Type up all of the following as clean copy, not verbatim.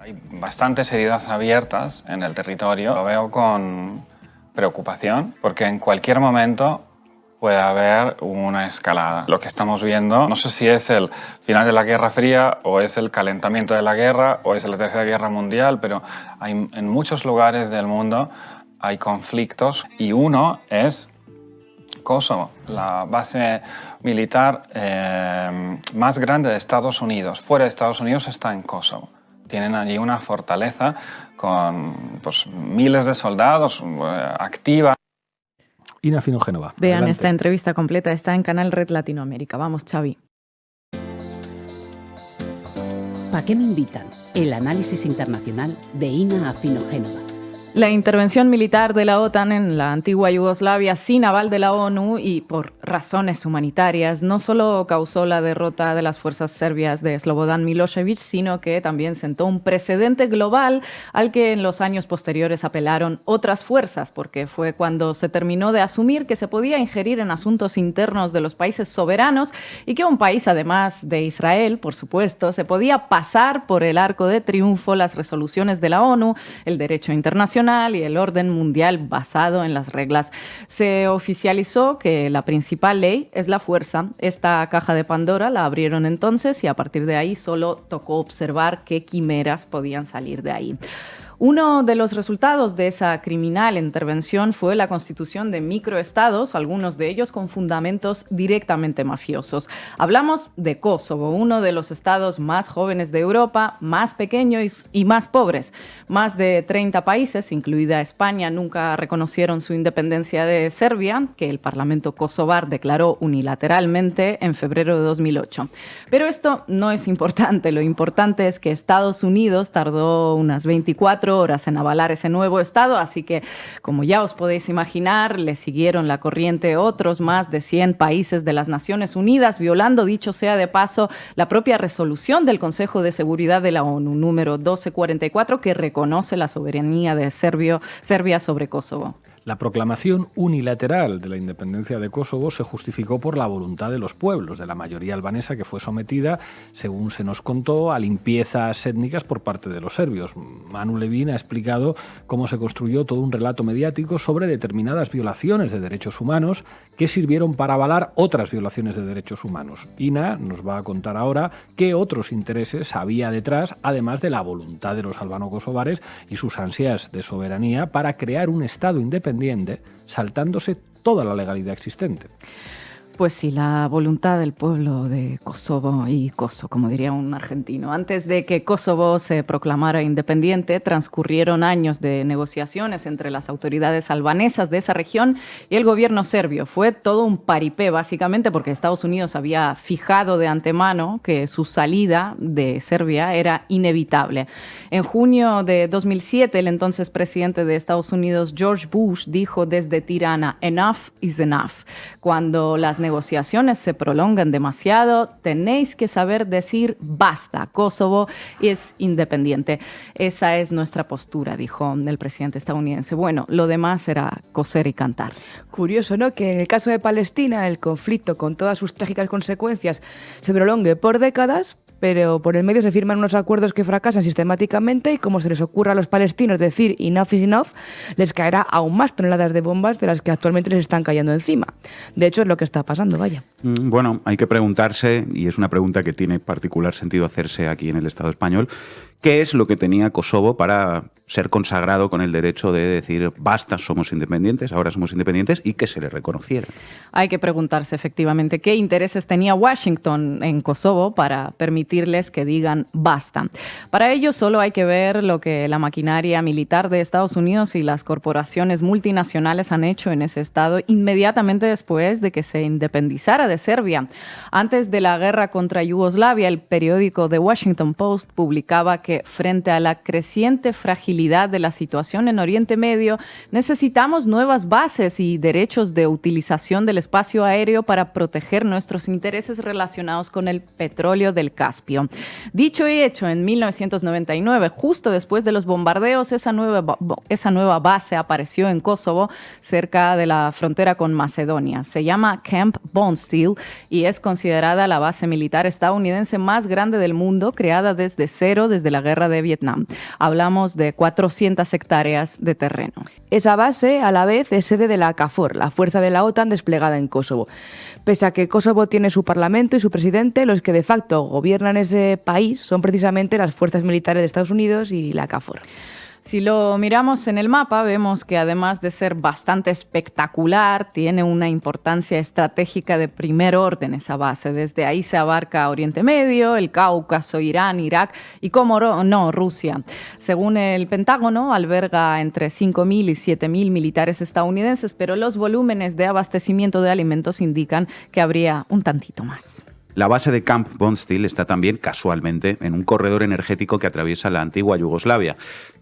Hay bastantes heridas abiertas en el territorio. Lo veo con preocupación porque en cualquier momento puede haber una escalada. Lo que estamos viendo, no sé si es el final de la Guerra Fría o es el calentamiento de la guerra o es la Tercera Guerra Mundial, pero en muchos lugares del mundo hay conflictos y uno es Kosovo, la base militar más grande de Estados Unidos. Fuera de Estados Unidos está en Kosovo. Tienen allí una fortaleza con miles de soldados activa. Ina Finogénova. Vean Adelante. esta entrevista completa, está en Canal Red Latinoamérica. Vamos, Xavi. ¿Pa' qué me invitan? El análisis internacional de Ina Finogénova. La intervención militar de la OTAN en la antigua Yugoslavia sin aval de la ONU y por razones humanitarias no solo causó la derrota de las fuerzas serbias de Slobodan Milosevic, sino que también sentó un precedente global al que en los años posteriores apelaron otras fuerzas, porque fue cuando se terminó de asumir que se podía ingerir en asuntos internos de los países soberanos y que un país, además de Israel, por supuesto, se podía pasar por el arco de triunfo las resoluciones de la ONU, el derecho internacional y el orden mundial basado en las reglas. Se oficializó que la principal ley es la fuerza. Esta caja de Pandora la abrieron entonces y a partir de ahí solo tocó observar qué quimeras podían salir de ahí. Uno de los resultados de esa criminal intervención fue la constitución de microestados, algunos de ellos con fundamentos directamente mafiosos. Hablamos de Kosovo, uno de los estados más jóvenes de Europa, más pequeños y más pobres. Más de 30 países, incluida España, nunca reconocieron su independencia de Serbia, que el Parlamento kosovar declaró unilateralmente en febrero de 2008. Pero esto no es importante. Lo importante es que Estados Unidos tardó unas 24 horas en avalar ese nuevo estado, así que, como ya os podéis imaginar, le siguieron la corriente otros más de 100 países de las Naciones Unidas, violando, dicho sea de paso, la propia resolución del Consejo de Seguridad de la ONU, número 1244, que reconoce la soberanía de Serbia sobre Kosovo. La proclamación unilateral de la independencia de Kosovo se justificó por la voluntad de los pueblos, de la mayoría albanesa que fue sometida, según se nos contó, a limpiezas étnicas por parte de los serbios. Manu Levin ha explicado cómo se construyó todo un relato mediático sobre determinadas violaciones de derechos humanos que sirvieron para avalar otras violaciones de derechos humanos. Ina nos va a contar ahora qué otros intereses había detrás, además de la voluntad de los albano-kosovares y sus ansias de soberanía para crear un Estado independiente saltándose toda la legalidad existente. Pues sí, la voluntad del pueblo de Kosovo y Koso, como diría un argentino. Antes de que Kosovo se proclamara independiente, transcurrieron años de negociaciones entre las autoridades albanesas de esa región y el gobierno serbio. Fue todo un paripé, básicamente, porque Estados Unidos había fijado de antemano que su salida de Serbia era inevitable. En junio de 2007, el entonces presidente de Estados Unidos, George Bush, dijo desde Tirana, "Enough is enough". Cuando las negociaciones se prolongan demasiado, tenéis que saber decir basta, Kosovo es independiente. Esa es nuestra postura, dijo el presidente estadounidense. Bueno, lo demás era coser y cantar. Curioso, ¿no?, que en el caso de Palestina el conflicto, con todas sus trágicas consecuencias, se prolongue por décadas, pero por el medio se firman unos acuerdos que fracasan sistemáticamente y como se les ocurra a los palestinos decir enough is enough, les caerá aún más toneladas de bombas de las que actualmente les están cayendo encima. De hecho, es lo que está pasando, vaya. Bueno, hay que preguntarse, y es una pregunta que tiene particular sentido hacerse aquí en el Estado español, ¿qué es lo que tenía Kosovo para ser consagrado con el derecho de decir basta, somos independientes, ahora somos independientes, y que se le reconociera? Hay que preguntarse efectivamente qué intereses tenía Washington en Kosovo para permitirles que digan basta. Para ello solo hay que ver lo que la maquinaria militar de Estados Unidos y las corporaciones multinacionales han hecho en ese estado inmediatamente después de que se independizara de Serbia. Antes de la guerra contra Yugoslavia, el periódico The Washington Post publicaba que frente a la creciente fragilidad estabilidad de la situación en Oriente Medio, necesitamos nuevas bases y derechos de utilización del espacio aéreo para proteger nuestros intereses relacionados con el petróleo del Caspio. Dicho y hecho, en 1999, justo después de los bombardeos, esa nueva base apareció en Kosovo, cerca de la frontera con Macedonia. Se llama Camp Bondsteel y es considerada la base militar estadounidense más grande del mundo, creada desde cero desde la guerra de Vietnam. Hablamos de 400 hectáreas de terreno. Esa base, a la vez, es sede de la KFOR, la fuerza de la OTAN desplegada en Kosovo. Pese a que Kosovo tiene su parlamento y su presidente, los que de facto gobiernan ese país son precisamente las fuerzas militares de Estados Unidos y la KFOR. Si lo miramos en el mapa, vemos que además de ser bastante espectacular, tiene una importancia estratégica de primer orden esa base. Desde ahí se abarca Oriente Medio, el Cáucaso, Irán, Irak y, cómo no, Rusia. Según el Pentágono, alberga entre 5.000 y 7.000 militares estadounidenses, pero los volúmenes de abastecimiento de alimentos indican que habría un tantito más. La base de Camp Bondsteel está también, casualmente, en un corredor energético que atraviesa la antigua Yugoslavia,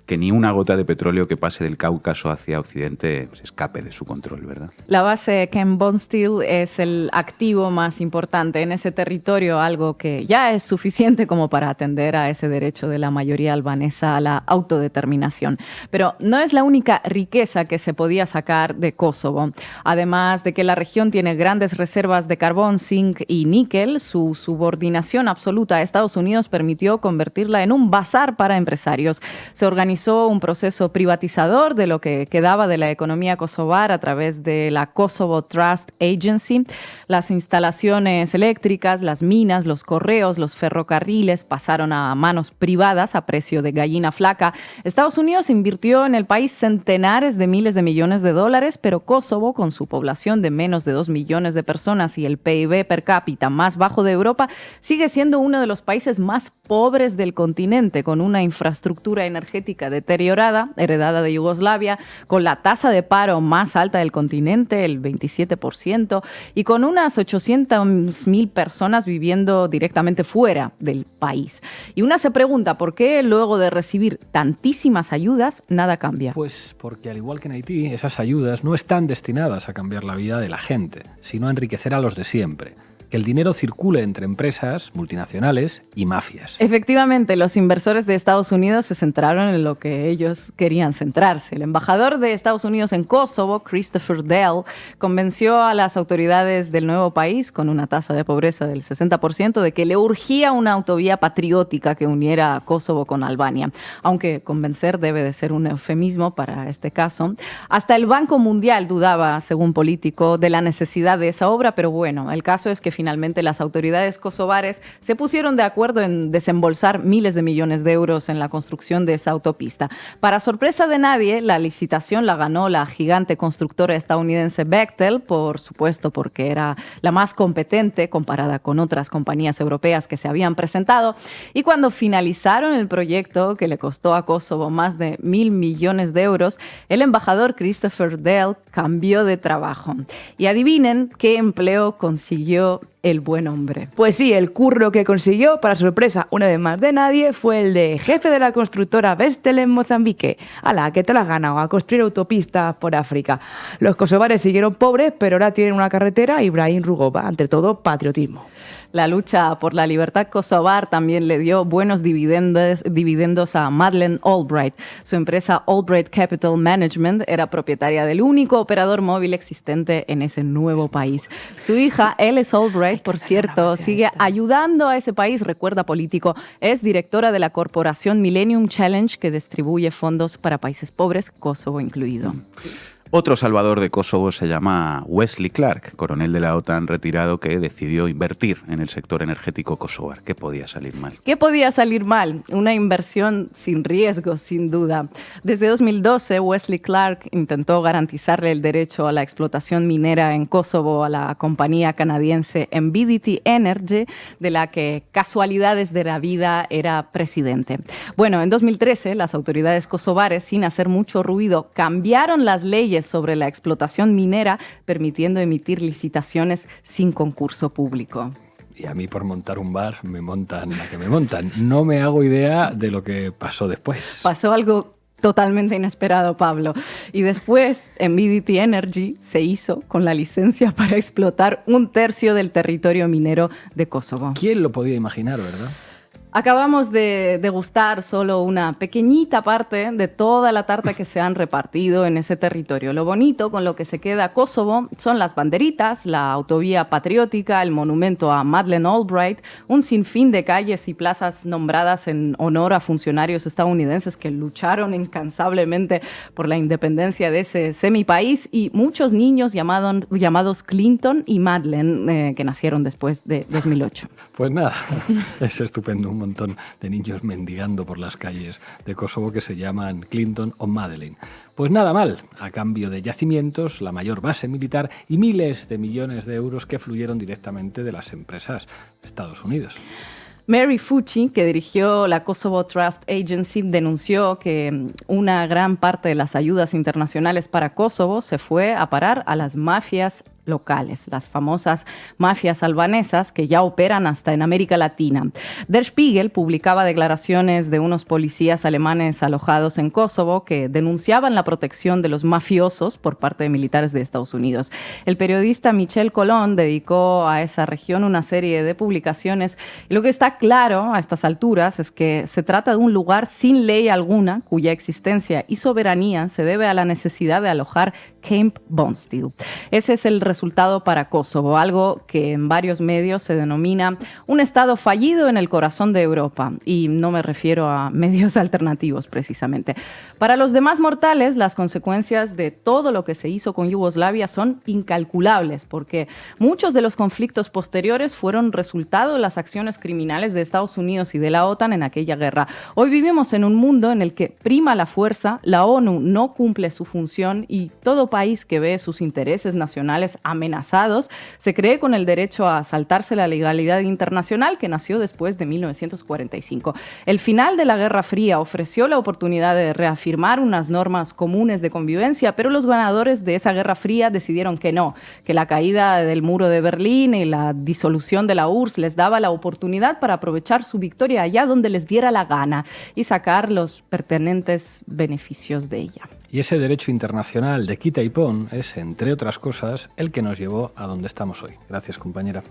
que ni una gota de petróleo que pase del Cáucaso hacia Occidente se escape de su control, ¿verdad? La base Camp Bondsteel es el activo más importante en ese territorio, algo que ya es suficiente como para atender a ese derecho de la mayoría albanesa a la autodeterminación. Pero no es la única riqueza que se podía sacar de Kosovo. Además de que la región tiene grandes reservas de carbón, zinc y níquel, su subordinación absoluta a Estados Unidos permitió convertirla en un bazar para empresarios. Se organizó un proceso privatizador de lo que quedaba de la economía kosovar a través de la Kosovo Trust Agency. Las instalaciones eléctricas, las minas, los correos, los ferrocarriles pasaron a manos privadas a precio de gallina flaca. Estados Unidos invirtió en el país centenares de miles de millones de dólares, pero Kosovo, con su población de menos de 2 millones de personas y el PIB per cápita más bajo de Europa, sigue siendo uno de los países más pobres del continente, con una infraestructura energética deteriorada, heredada de Yugoslavia, con la tasa de paro más alta del continente, el 27%, y con unas 800.000 personas viviendo directamente fuera del país. Y una se pregunta, ¿por qué luego de recibir tantísimas ayudas, nada cambia? Pues porque, al igual que en Haití, esas ayudas no están destinadas a cambiar la vida de la gente, sino a enriquecer a los de siempre. Que el dinero circule entre empresas, multinacionales y mafias. Efectivamente, los inversores de Estados Unidos se centraron en lo que ellos querían centrarse. El embajador de Estados Unidos en Kosovo, Christopher Dell, convenció a las autoridades del nuevo país, con una tasa de pobreza del 60%, de que le urgía una autovía patriótica que uniera a Kosovo con Albania. Aunque convencer debe de ser un eufemismo para este caso. Hasta el Banco Mundial dudaba, según Político, de la necesidad de esa obra, pero bueno, el caso es que finalmente las autoridades kosovares se pusieron de acuerdo en desembolsar miles de millones de euros en la construcción de esa autopista. Para sorpresa de nadie, la licitación la ganó la gigante constructora estadounidense Bechtel, por supuesto porque era la más competente comparada con otras compañías europeas que se habían presentado. Y cuando finalizaron el proyecto, que le costó a Kosovo más de 1.000 millones de euros, el embajador Christopher Dell cambió de trabajo. Y adivinen qué empleo consiguió el buen hombre. Pues sí, el curro que consiguió, para sorpresa una vez más de nadie, fue el de jefe de la constructora Bechtel en Mozambique. ¡Hala, que te la has ganado! A construir autopistas por África. Los kosovares siguieron pobres, pero ahora tienen una carretera. Ibrahim Rugova, ante todo, patriotismo. La lucha por la libertad kosovar también le dio buenos dividendos a Madeleine Albright. Su empresa Albright Capital Management era propietaria del único operador móvil existente en ese nuevo país. Su hija, Alice Albright, por cierto, sigue ayudando a ese país, recuerda Político. Es directora de la corporación Millennium Challenge, que distribuye fondos para países pobres, Kosovo incluido. Otro salvador de Kosovo se llama Wesley Clark, coronel de la OTAN retirado que decidió invertir en el sector energético kosovar. ¿Qué podía salir mal? ¿Qué podía salir mal? Una inversión sin riesgo, sin duda. Desde 2012, Wesley Clark intentó garantizarle el derecho a la explotación minera en Kosovo a la compañía canadiense Envidity Energy, de la que, casualidades de la vida, era presidente. Bueno, en 2013, las autoridades kosovares, sin hacer mucho ruido, cambiaron las leyes sobre la explotación minera, permitiendo emitir licitaciones sin concurso público. Y a mí, por montar un bar, me montan la que me montan. No me hago idea de lo que pasó después. Pasó algo Totalmente inesperado, Pablo. Y después, Envidity Energy se hizo con la licencia para explotar 1/3 del territorio minero de Kosovo. ¿Quién lo podía imaginar, verdad? Acabamos de degustar solo una pequeñita parte de toda la tarta que se han repartido en ese territorio. Lo bonito con lo que se queda Kosovo son las banderitas, la autovía patriótica, el monumento a Madeleine Albright, un sinfín de calles y plazas nombradas en honor a funcionarios estadounidenses que lucharon incansablemente por la independencia de ese semipaís y muchos niños llamados Clinton y Madeleine que nacieron después de 2008. Pues nada, es estupendo. Un montón de niños mendigando por las calles de Kosovo que se llaman Clinton o Madeleine. Pues nada mal, a cambio de yacimientos, la mayor base militar y miles de millones de euros que fluyeron directamente de las empresas de Estados Unidos. Mary Fucci, que dirigió la Kosovo Trust Agency, denunció que una gran parte de las ayudas internacionales para Kosovo se fue a parar a las mafias locales, las famosas mafias albanesas que ya operan hasta en América Latina. Der Spiegel publicaba declaraciones de unos policías alemanes alojados en Kosovo que denunciaban la protección de los mafiosos por parte de militares de Estados Unidos. El periodista Michel Colón dedicó a esa región una serie de publicaciones y lo que está claro a estas alturas es que se trata de un lugar sin ley alguna cuya existencia y soberanía se debe a la necesidad de alojar Camp Bondsteel. Ese es el resultado para Kosovo, algo que en varios medios se denomina un estado fallido en el corazón de Europa, y no me refiero a medios alternativos precisamente. Para los demás mortales, las consecuencias de todo lo que se hizo con Yugoslavia son incalculables, porque muchos de los conflictos posteriores fueron resultado de las acciones criminales de Estados Unidos y de la OTAN en aquella guerra. Hoy vivimos en un mundo en el que prima la fuerza, la ONU no cumple su función y todo país que ve sus intereses nacionales amenazados se cree con el derecho a saltarse la legalidad internacional que nació después de 1945. El final de la Guerra Fría ofreció la oportunidad de reafirmar unas normas comunes de convivencia, pero los ganadores de esa Guerra Fría decidieron que no, que la caída del muro de Berlín y la disolución de la URSS les daba la oportunidad para aprovechar su victoria allá donde les diera la gana y sacar los pertinentes beneficios de ella. Y ese derecho internacional de quita y pon es, entre otras cosas, el que nos llevó a donde estamos hoy. Gracias, compañera.